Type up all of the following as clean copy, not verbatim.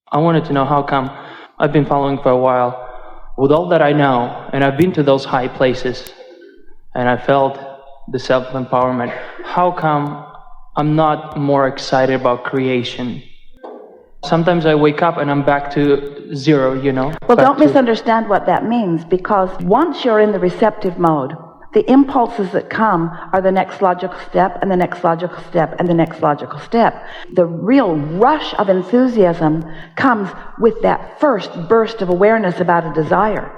I wanted to know how come I've been following for a while. With all that I know, and I've been to those high places, and I felt the self-empowerment, how come I'm not more excited about creation? Sometimes I wake up and I'm back to zero, Well, don't misunderstand what that means, because once you're in the receptive mode, the impulses that come are the next logical step and the next logical step and the next logical step. The real rush of enthusiasm comes with that first burst of awareness about a desire.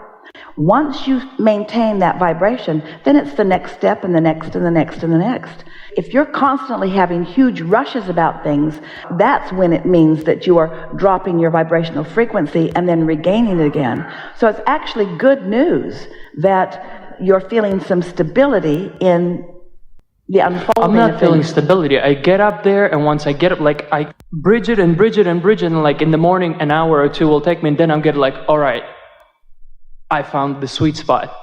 Once you maintain that vibration, then it's the next step and the next and the next and the next. If you're constantly having huge rushes about things, that's when it means that you are dropping your vibrational frequency and then regaining it again. So it's actually good news that you're feeling some stability in the unfolding. I'm not feeling stability. I get up there, and once I get up, I bridge it, and in the morning, an hour or two will take me, and then I'm getting all right, I found the sweet spot.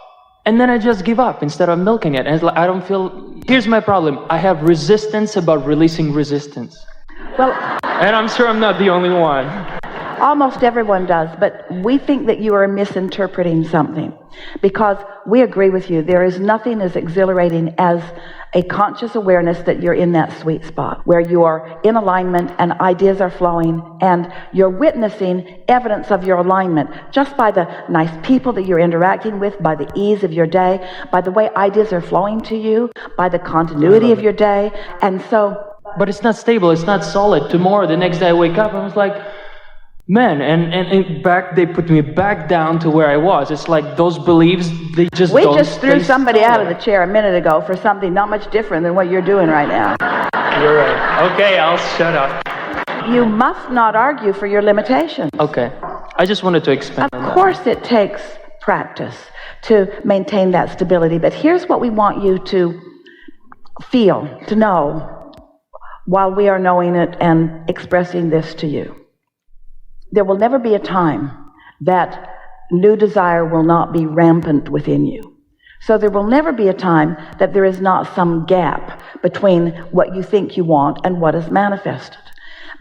And then I just give up instead of milking it. And it's I don't feel... Here's my problem. I have resistance about releasing resistance. Well... And I'm sure I'm not the only one. Almost everyone does, but we think that you are misinterpreting something, because we agree with you. There is nothing as exhilarating as a conscious awareness that you're in that sweet spot where you are in alignment and ideas are flowing and you're witnessing evidence of your alignment just by the nice people that you're interacting with, by the ease of your day, by the way ideas are flowing to you, by the continuity of your day. And so... But it's not stable, it's not solid. Tomorrow, the next day I wake up and I was like, man, and they put me back down to where I was. It's like those beliefs, they just We don't just threw somebody solid. out of the chair a minute ago for something not much different than what you're doing right now. You're right. Okay, I'll shut up. You must not argue for your limitations. Okay. I just wanted to expand on that. Of course it takes practice to maintain that stability, but here's what we want you to feel, to know, while we are knowing it and expressing this to you. There will never be a time that new desire will not be rampant within you. So there will never be a time that there is not some gap between what you think you want and what is manifested.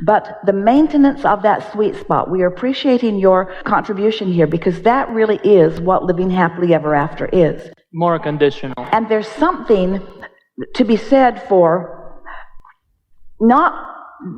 But the maintenance of that sweet spot, we are appreciating your contribution here, because that really is what living happily ever after is. More conditional. And there's something to be said for not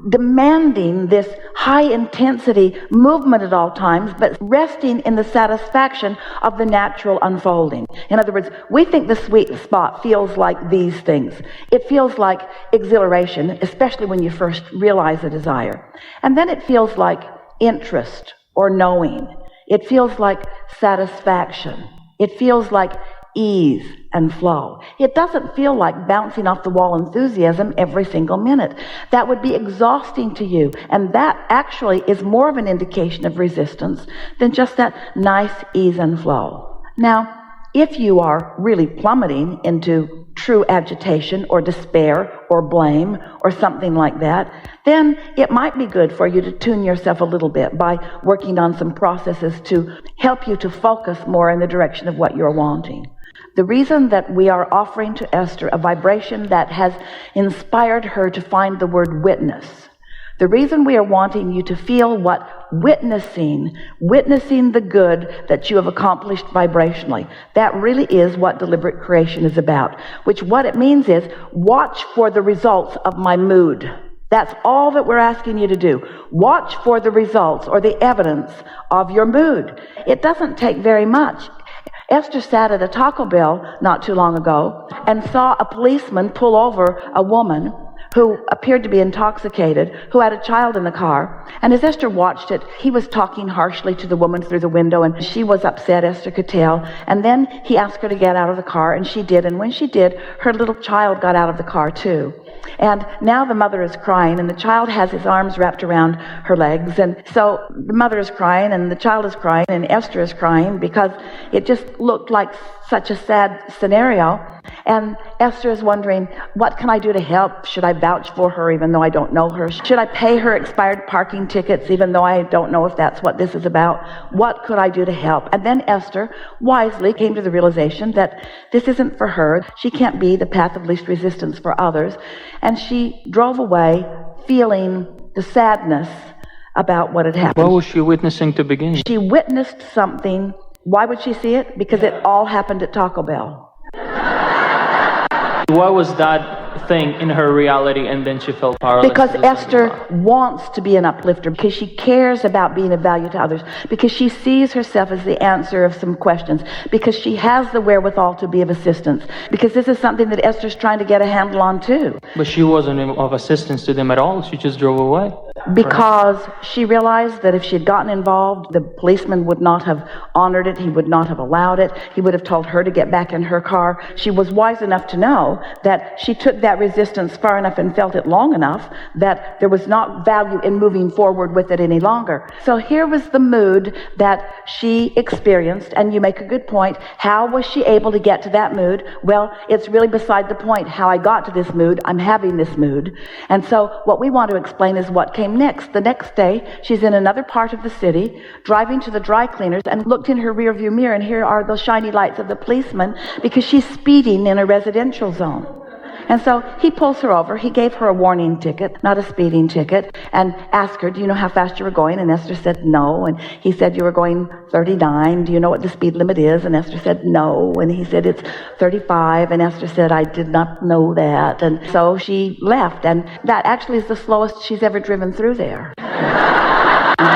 demanding this high intensity movement at all times, but resting in the satisfaction of the natural unfolding. In other words, we think the sweet spot feels like these things. It feels like exhilaration, especially when you first realize a desire. And then it feels like interest or knowing. It feels like satisfaction. It feels like ease and flow. It doesn't feel like bouncing off the wall enthusiasm every single minute. That would be exhausting to you, and that actually is more of an indication of resistance than just that nice ease and flow. Now, if you are really plummeting into true agitation or despair or blame or something like that, then it might be good for you to tune yourself a little bit by working on some processes to help you to focus more in the direction of what you're wanting. The reason that we are offering to Esther a vibration that has inspired her to find the word witness, the reason we are wanting you to feel what witnessing the good that you have accomplished vibrationally, that really is what deliberate creation is about. Which what it means is, watch for the results of my mood. That's all that we're asking you to do. Watch for the results or the evidence of your mood. It doesn't take very much. Esther sat at a Taco Bell not too long ago and saw a policeman pull over a woman who appeared to be intoxicated, who had a child in the car. And as Esther watched it, he was talking harshly to the woman through the window, and she was upset, Esther could tell. And then he asked her to get out of the car, and she did. And when she did, her little child got out of the car too. And now the mother is crying, and the child has his arms wrapped around her legs. And so the mother is crying, and the child is crying, and Esther is crying because it just looked like such a sad scenario. And Esther is wondering, what can I do to help? Should I vouch for her even though I don't know her? Should I pay her expired parking tickets even though I don't know if that's what this is about? What could I do to help? And then Esther wisely came to the realization that this isn't for her. She can't be the path of least resistance for others. And she drove away feeling the sadness about what had happened. What was she witnessing to begin? She witnessed something. Why would she see it? Because it all happened at Taco Bell. What was that thing in her reality, and then she felt powerless? Because Esther wants to be an uplifter, because she cares about being of value to others, because she sees herself as the answer of some questions, because she has the wherewithal to be of assistance, because this is something that Esther's trying to get a handle on too. But she wasn't of assistance to them at all. She just drove away. Because she realized that if she had gotten involved, the policeman would not have honored it. He would not have allowed it. He would have told her to get back in her car. She was wise enough to know that she took that resistance far enough and felt it long enough that there was not value in moving forward with it any longer. So here was the mood that she experienced, and you make a good point. How was she able to get to that mood? Well, it's really beside the point how I got to this mood. I'm having this mood. And so what we want to explain is what came next. The next day, she's in another part of the city, driving to the dry cleaners, and looked in her rearview mirror, and here are those shiny lights of the policeman, because she's speeding in a residential zone. And so he pulls her over. He gave her a warning ticket, not a speeding ticket, and asked her, do you know how fast you were going? And Esther said no. And he said, you were going 39. Do you know what the speed limit is? And Esther said no. And he said, it's 35. And Esther said, I did not know that. And so she left. And that actually is the slowest she's ever driven through there.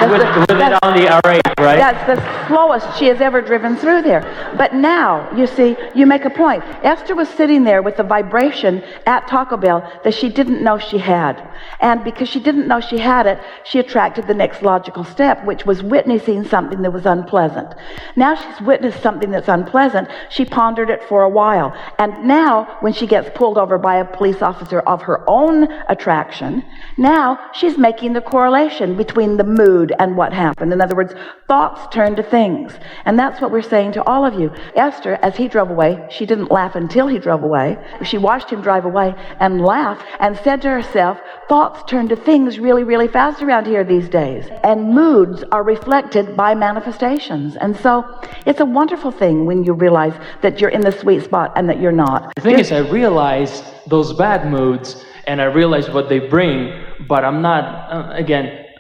With it on the R8, right? That's the slowest she has ever driven through there. But now, you see, you make a point. Esther was sitting there with the vibration at Taco Bell that she didn't know she had. And because she didn't know she had it, she attracted the next logical step, which was witnessing something that was unpleasant. Now she's witnessed something that's unpleasant. She pondered it for a while. And now, when she gets pulled over by a police officer of her own attraction, now she's making the correlation between the mood and what happened. In other words, thoughts turn to things. And that's what we're saying to all of you. Esther, as he drove away, she didn't laugh until he drove away. She watched him drive away and laughed and said to herself, thoughts turn to things really, really fast around here these days. And moods are reflected by manifestations. And so it's a wonderful thing when you realize that you're in the sweet spot and that you're not. The thing is, I realized those bad moods, and I realized what they bring, but I'm not,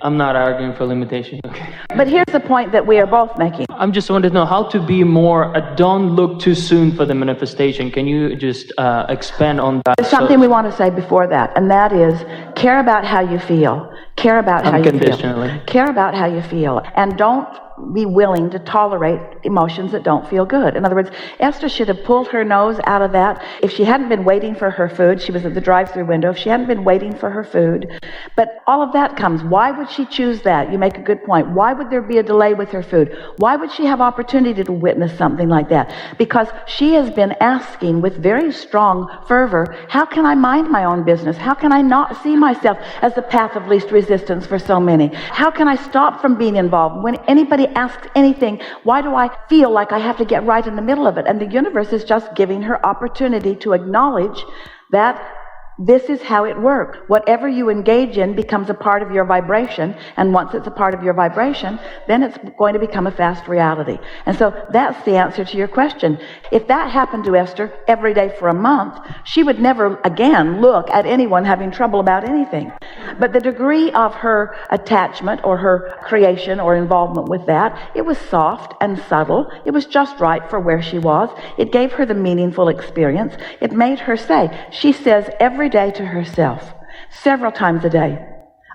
I'm not arguing for limitation. Okay. But here's the point that we are both making. I'm just wanting to know how to be more, don't look too soon for the manifestation. Can you just expand on that? There's something we want to say before that, and that is, care about how you feel. Care about how you feel. Unconditionally. Care about how you feel. And don't be willing to tolerate emotions that don't feel good. In other words, Esther should have pulled her nose out of that. If she hadn't been waiting for her food, she was at the drive-through window, if she hadn't been waiting for her food, but all of that comes. Why would she choose that? You make a good point. Why would there be a delay with her food? Why would she have opportunity to witness something like that? Because she has been asking with very strong fervor, how can I mind my own business? How can I not see myself as the path of least resistance for so many? How can I stop from being involved? When anybody asks anything, why do I feel like I have to get right in the middle of it? And the universe is just giving her opportunity to acknowledge that this is how it works. Whatever you engage in becomes a part of your vibration, and once it's a part of your vibration, then it's going to become a fast reality. And so that's the answer to your question. If that happened to Esther every day for a month, she would never again look at anyone having trouble about anything. But the degree of her attachment or her creation or involvement with that, it was soft and subtle. It was just right for where she was. It gave her the meaningful experience. It made her say, she says every day to herself, several times a day,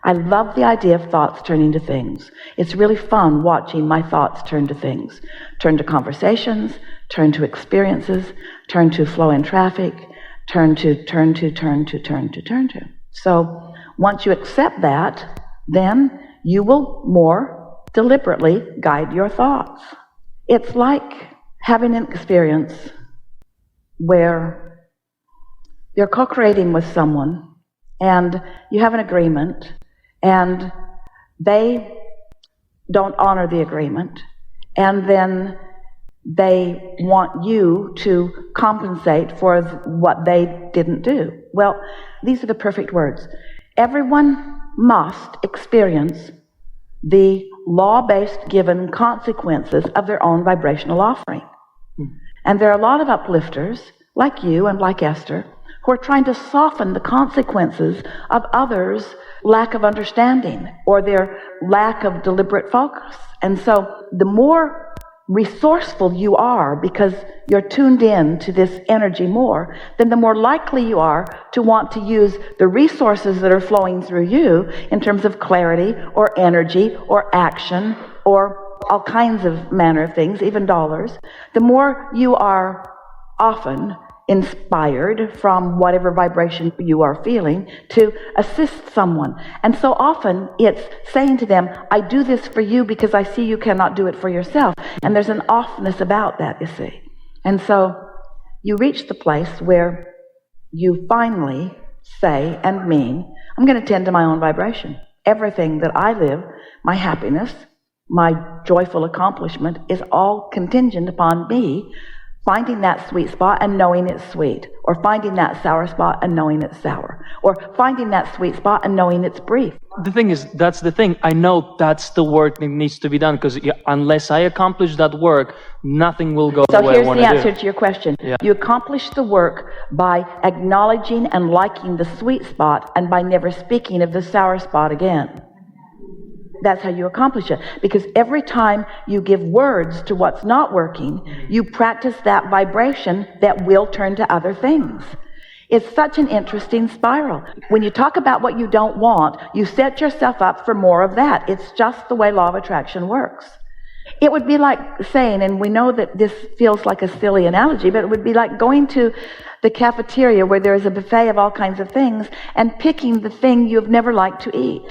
I love the idea of thoughts turning to things. It's really fun watching my thoughts turn to things. Turn to conversations, turn to experiences, turn to flow in traffic, turn to. So once you accept that, then you will more deliberately guide your thoughts. It's like having an experience where you're co-creating with someone, and you have an agreement, and they don't honor the agreement, and then they want you to compensate for what they didn't do. Well, these are the perfect words. Everyone must experience the law-based given consequences of their own vibrational offering. And there are a lot of uplifters, like you and like Esther, who are trying to soften the consequences of others' lack of understanding or their lack of deliberate focus. And so the more resourceful you are because you're tuned in to this energy more, then the more likely you are to want to use the resources that are flowing through you in terms of clarity or energy or action or all kinds of manner of things, even dollars. The more you are often inspired from whatever vibration you are feeling to assist someone. And so often it's saying to them, I do this for you because I see you cannot do it for yourself. And there's an offness about that, you see. And so you reach the place where you finally say and mean, I'm going to tend to my own vibration. Everything that I live, my happiness, my joyful accomplishment is all contingent upon me finding that sweet spot and knowing it's sweet, or finding that sour spot and knowing it's sour, or finding that sweet spot and knowing it's brief. The thing is, that's the thing. I know that's the work that needs to be done, because unless I accomplish that work, nothing will go the way I want to do. So here's the answer to your question. Yeah. You accomplish the work by acknowledging and liking the sweet spot and by never speaking of the sour spot again. That's how you accomplish it. Because every time you give words to what's not working, you practice that vibration that will turn to other things. It's such an interesting spiral. When you talk about what you don't want, you set yourself up for more of that. It's just the way law of attraction works. It would be like saying, and we know that this feels like a silly analogy, but it would be like going to the cafeteria where there is a buffet of all kinds of things and picking the thing you've never liked to eat.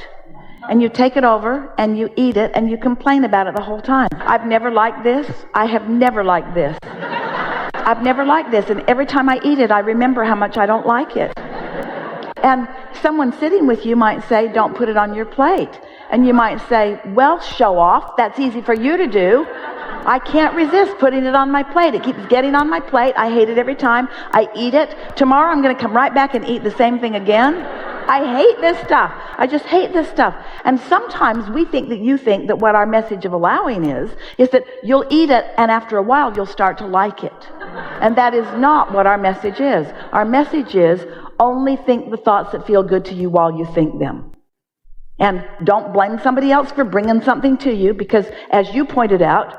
And you take it over and you eat it and you complain about it the whole time. I've never liked this. I have never liked this. I've never liked this. And every time I eat it, I remember how much I don't like it. And someone sitting with you might say, don't put it on your plate. And you might say, well, show off. That's easy for you to do. I can't resist putting it on my plate. It keeps getting on my plate. I hate it every time I eat it. Tomorrow I'm going to come right back and eat the same thing again. I hate this stuff. I just hate this stuff. And sometimes we think that you think that what our message of allowing is that you'll eat it and after a while you'll start to like it. And that is not what our message is. Our message is only think the thoughts that feel good to you while you think them. And don't blame somebody else for bringing something to you, because as you pointed out,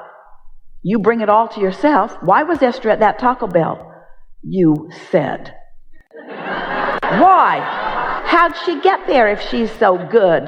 you bring it all to yourself. Why was Esther at that Taco Bell? You said. Why? How'd she get there if she's so good?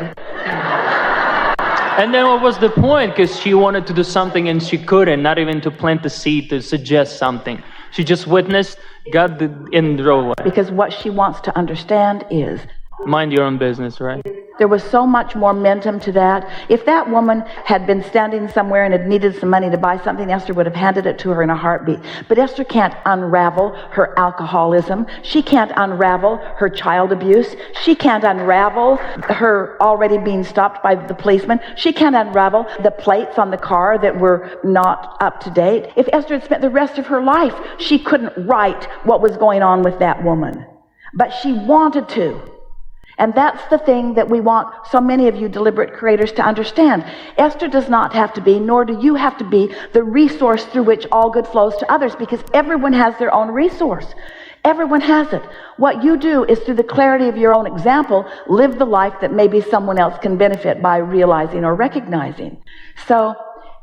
And then what was the point? Because she wanted to do something and she couldn't, not even to plant the seed to suggest something. She just witnessed, got in the roadway. Because what she wants to understand is, mind your own business, right? There was so much more momentum to that. If that woman had been standing somewhere and had needed some money to buy something, Esther would have handed it to her in a heartbeat. But Esther can't unravel her alcoholism. She can't unravel her child abuse. She can't unravel her already being stopped by the policeman. She can't unravel the plates on the car that were not up to date. If Esther had spent the rest of her life, she couldn't write what was going on with that woman. But she wanted to. And that's the thing that we want so many of you deliberate creators to understand. Esther does not have to be, nor do you have to be, the resource through which all good flows to others, because everyone has their own resource. Everyone has it. What you do is, through the clarity of your own example, live the life that maybe someone else can benefit by realizing or recognizing. So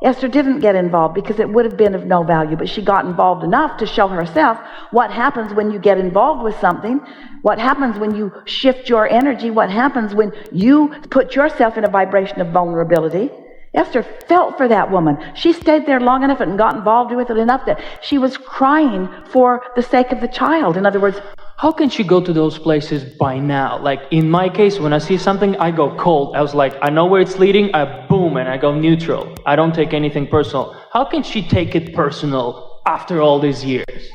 Esther didn't get involved because it would have been of no value, but she got involved enough to show herself what happens when you get involved with something, what happens when you shift your energy, what happens when you put yourself in a vibration of vulnerability. Esther felt for that woman. She stayed there long enough and got involved with it enough that she was crying for the sake of the child. In other words, how can she go to those places by now? Like in my case, when I see something, I go cold. I was like, I know where it's leading, I boom, and I go neutral. I don't take anything personal. How can she take it personal after all these years?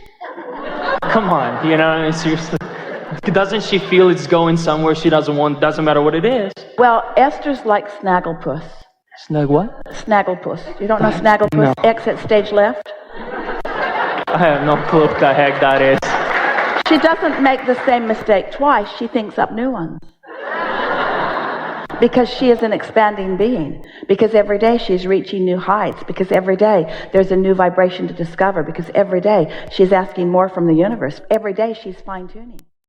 Come on, you know, I mean, seriously. Doesn't she feel it's going somewhere she doesn't want, doesn't matter what it is? Well, Esther's like Snagglepuss. Snag what? Snagglepuss. You don't know Snagglepuss? No. Exit stage left? I have no clue what the heck that is. She doesn't make the same mistake twice. She thinks up new ones. Because she is an expanding being. Because every day she's reaching new heights. Because every day there's a new vibration to discover. Because every day she's asking more from the universe. Every day she's fine-tuning.